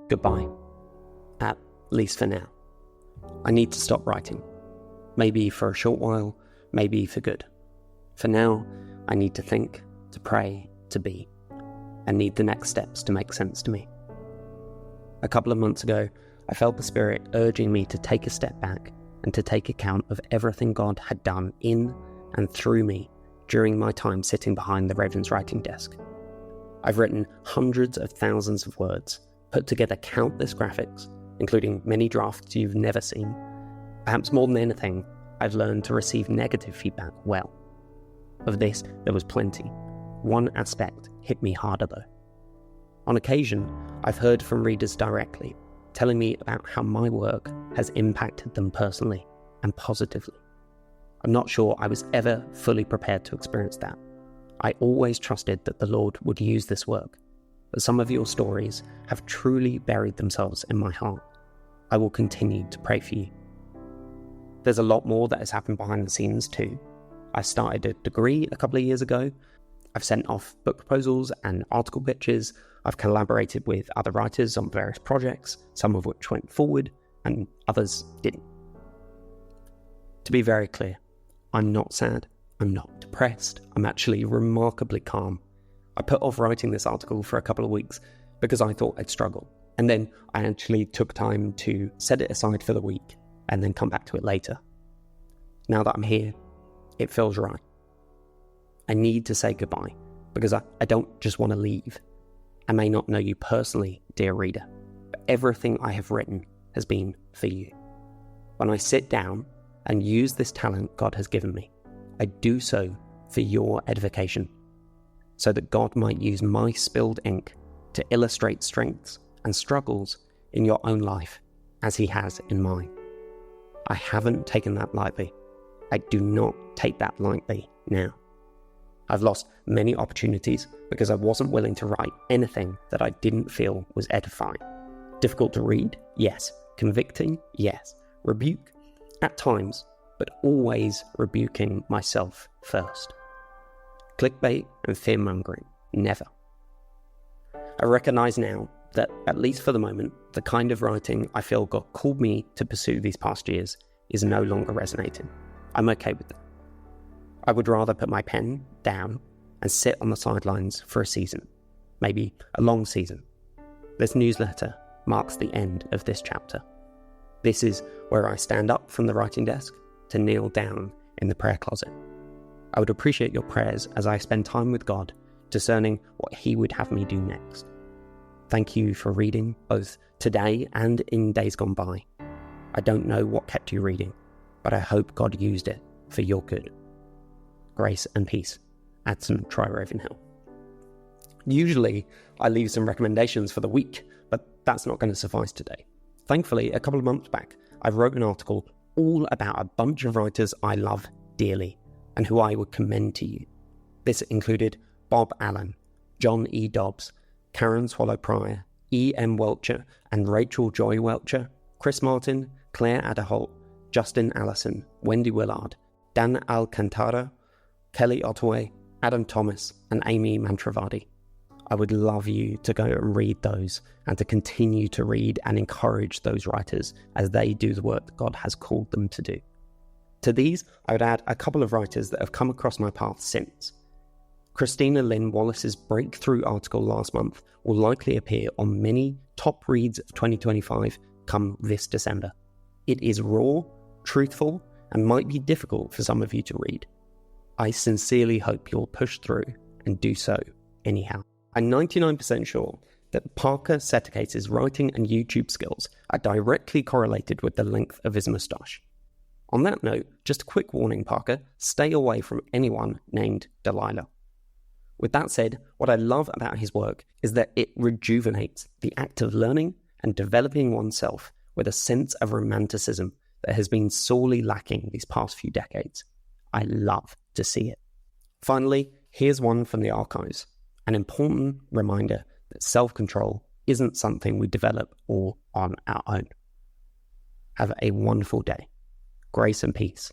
goodbye. At least for now. I need to stop writing. Maybe for a short while, maybe for good. For now, I need to think, to pray, to be, and need the next steps to make sense to me. A couple of months ago, I felt the Spirit urging me to take a step back and to take account of everything God had done in and through me during my time sitting behind the Raven's writing desk. I've written hundreds of thousands of words, put together countless graphics, including many drafts you've never seen. Perhaps more than anything, I've learned to receive negative feedback well. Of this, there was plenty. One aspect hit me harder though. On occasion, I've heard from readers directly, telling me about how my work has impacted them personally and positively. I'm not sure I was ever fully prepared to experience that. I always trusted that the Lord would use this work, but some of your stories have truly buried themselves in my heart. I will continue to pray for you. There's a lot more that has happened behind the scenes too. I started a degree a couple of years ago. I've sent off book proposals and article pitches. I've collaborated with other writers on various projects, some of which went forward and others didn't. To be very clear, I'm not sad, I'm not depressed, I'm actually remarkably calm. I put off writing this article for a couple of weeks because I thought I'd struggle, and then I actually took time to set it aside for the week and then come back to it later. Now that I'm here, it feels right. I need to say goodbye because I don't just want to leave. I may not know you personally, dear reader, but everything I have written has been for you. When I sit down and use this talent God has given me, I do so for your edification, so that God might use my spilled ink to illustrate strengths and struggles in your own life as He has in mine. I haven't taken that lightly. I do not take that lightly now. I've lost many opportunities because I wasn't willing to write anything that I didn't feel was edifying. Difficult to read? Yes. Convicting? Yes. Rebuke? At times, but always rebuking myself first. Clickbait and fear-mongering? Never. I recognise now that, at least for the moment, the kind of writing I feel God called me to pursue these past years is no longer resonating. I'm okay with that. I would rather put my pen down and sit on the sidelines for a season, maybe a long season. This newsletter marks the end of this chapter. This is where I stand up from the writing desk to kneel down in the prayer closet. I would appreciate your prayers as I spend time with God, discerning what He would have me do next. Thank you for reading, both today and in days gone by. I don't know what kept you reading, but I hope God used it for your good. Grace and peace at St. Troy Ravenhill. Usually, I leave some recommendations for the week, but that's not going to suffice today. Thankfully, a couple of months back, I wrote an article all about a bunch of writers I love dearly and who I would commend to you. This included Bob Allen, John E. Dobbs, Karen Swallow Pryor, E. M. Welcher and Rachel Joy Welcher, Chris Martin, Claire Adderholt, Justin Allison, Wendy Willard, Dan Alcantara, Kelly Ottaway, Adam Thomas, and Amy Mantravadi. I would love you to go and read those and to continue to read and encourage those writers as they do the work that God has called them to do. To these, I would add a couple of writers that have come across my path since. Christina Lynn Wallace's breakthrough article last month will likely appear on many top reads of 2025 come this December. It is raw, truthful, and might be difficult for some of you to read. I sincerely hope you'll push through and do so anyhow. I'm 99% sure that Parker Setacase's writing and YouTube skills are directly correlated with the length of his moustache. On that note, just a quick warning, Parker, stay away from anyone named Delilah. With that said, what I love about his work is that it rejuvenates the act of learning and developing oneself with a sense of romanticism that has been sorely lacking these past few decades. I love to see it. Finally, here's one from the archives, an important reminder that self-control isn't something we develop all on our own. Have a wonderful day. Grace and peace